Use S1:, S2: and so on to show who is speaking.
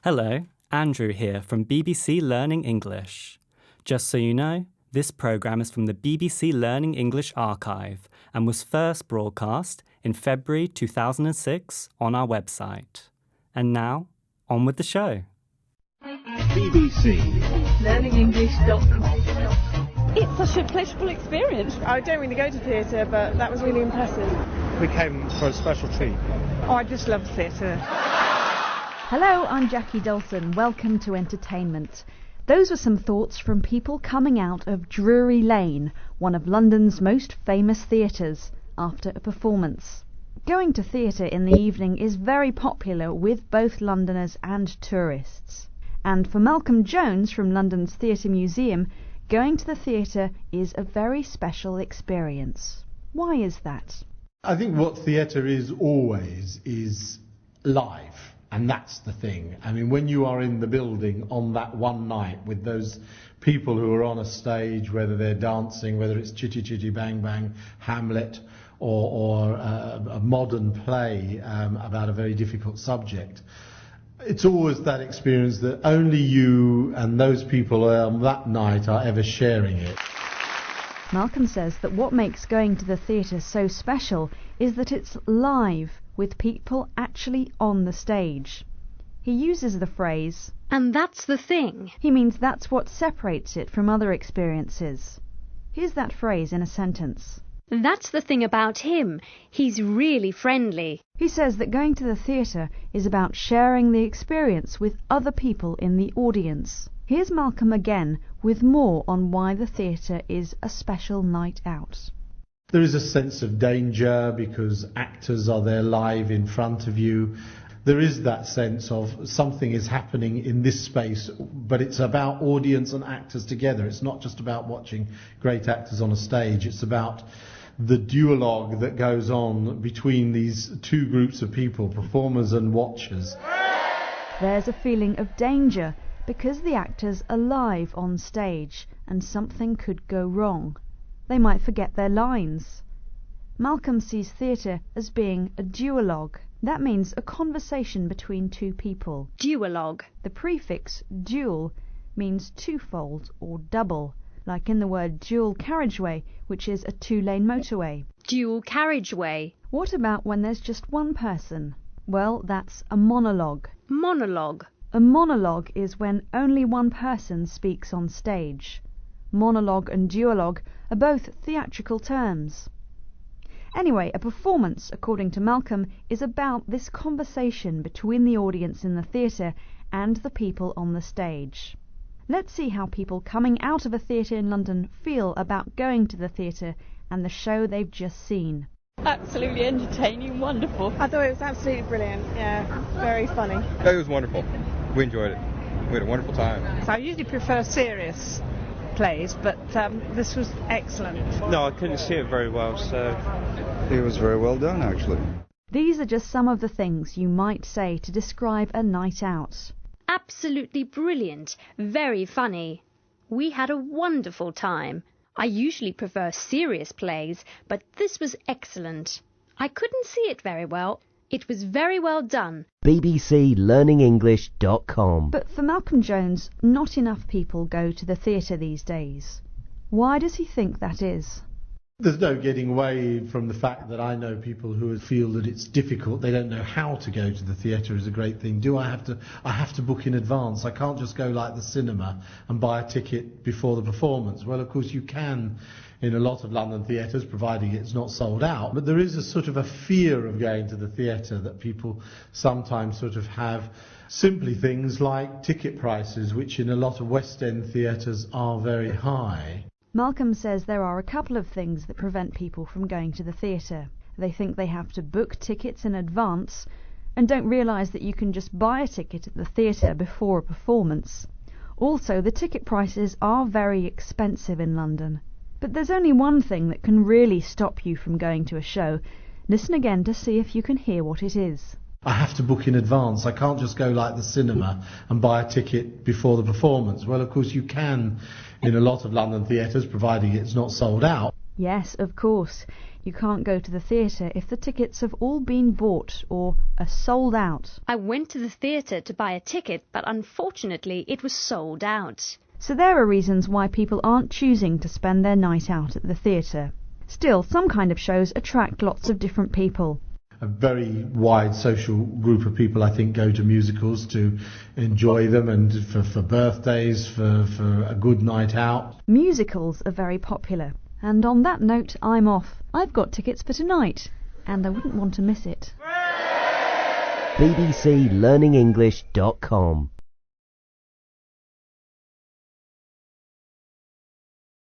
S1: Hello, Andrew here from BBC Learning English. Just so you know, this programme is from the BBC Learning English archive and was first broadcast in February 2006 on our website. And now, on with the show.
S2: BBC
S3: learningenglish.com.
S4: It's such a pleasurable experience.
S3: I don't really go to theatre, but that was really impressive.
S5: We came for a special treat.
S3: Oh, I just love theatre.
S6: Hello, I'm Jackie Dawson. Welcome to Entertainment. Those were some thoughts from people coming out of Drury Lane, one of London's most famous theatres, after a performance. Going to theatre in the evening is very popular with both Londoners and tourists. And for Malcolm Jones from London's Theatre Museum, going to the theatre is a very special experience. Why is that?
S7: I think what theatre is always is live. And that's the thing. I mean, when you are in the building on that one night with those people who are on a stage, whether they're dancing, whether it's Chitty Chitty Bang Bang, Hamlet, or a modern play about a very difficult subject, it's always that experience that only you and those people on that night are ever sharing it.
S6: Malcolm says that what makes going to the theatre so special is that it's live, with people actually on the stage. He uses the phrase,
S8: "And that's the thing."
S6: He means that's what separates it from other experiences. Here's that phrase in a sentence.
S8: That's the thing about him. He's really friendly.
S6: He says that going to the theatre is about sharing the experience with other people in the audience. Here's Malcolm again with more on why the theatre is a special night out.
S7: There is a sense of danger because actors are there live in front of you. There is that sense of something is happening in this space, but it's about audience and actors together. It's not just about watching great actors on a stage. It's about the duologue that goes on between these two groups of people, performers and watchers.
S6: There's a feeling of danger because the actors are live on stage and something could go wrong. They might forget their lines. Malcolm sees theatre as being a duologue. That means a conversation between two people.
S8: Duologue.
S6: The prefix dual means twofold or double, like in the word dual carriageway, which is a two-lane motorway.
S8: Dual carriageway.
S6: What about when there's just one person? Well, that's a monologue.
S8: Monologue.
S6: A monologue is when only one person speaks on stage. Monologue and duologue are both theatrical terms. Anyway, a performance, according to Malcolm, is about this conversation between the audience in the theatre and the people on the stage. Let's see how people coming out of a theatre in London feel about going to the theatre and the show they've just seen.
S4: Absolutely entertaining, wonderful.
S3: I thought it was absolutely brilliant. Yeah, very funny.
S5: It was wonderful. We enjoyed it. We had a wonderful time.
S3: So I usually prefer serious plays, but this was excellent.
S5: No, I couldn't see it very well, so
S9: it was very well done, actually.
S6: These are just some of the things you might say to describe a night out.
S8: Absolutely brilliant. Very funny. We had a wonderful time. I usually prefer serious plays, but this was excellent. I couldn't see it very well. It was very well done.
S10: bbclearningenglish.com.
S6: But for Malcolm Jones, not enough people go to the theatre these days. Why does he think that is?
S7: There's no getting away from the fact that I know people who feel that it's difficult. They don't know how to go to the theatre is a great thing. I have to book in advance. I can't just go like the cinema and buy a ticket before the performance. Well, of course you can in a lot of London theatres, providing it's not sold out. But there is a sort of a fear of going to the theatre that people sometimes sort of have. Simply things like ticket prices, which in a lot of West End theatres are very high.
S6: Malcolm says there are a couple of things that prevent people from going to the theatre. They think they have to book tickets in advance and don't realise that you can just buy a ticket at the theatre before a performance. Also, the ticket prices are very expensive in London. But there's only one thing that can really stop you from going to a show. Listen again to see if you can hear what it is.
S7: I have to book in advance. I can't just go like the cinema and buy a ticket before the performance. Well, of course you can in a lot of London theatres, providing it's not sold out.
S6: Yes, of course. You can't go to the theatre if the tickets have all been bought or are sold out.
S8: I went to the theatre to buy a ticket, but unfortunately it was sold out.
S6: So there are reasons why people aren't choosing to spend their night out at the theatre. Still, some kind of shows attract lots of different people.
S7: A very wide social group of people, I think, go to musicals to enjoy them and for birthdays, for a good night out.
S6: Musicals are very popular. And on that note, I'm off. I've got tickets for tonight, and I wouldn't want to miss it.
S10: bbclearningenglish.com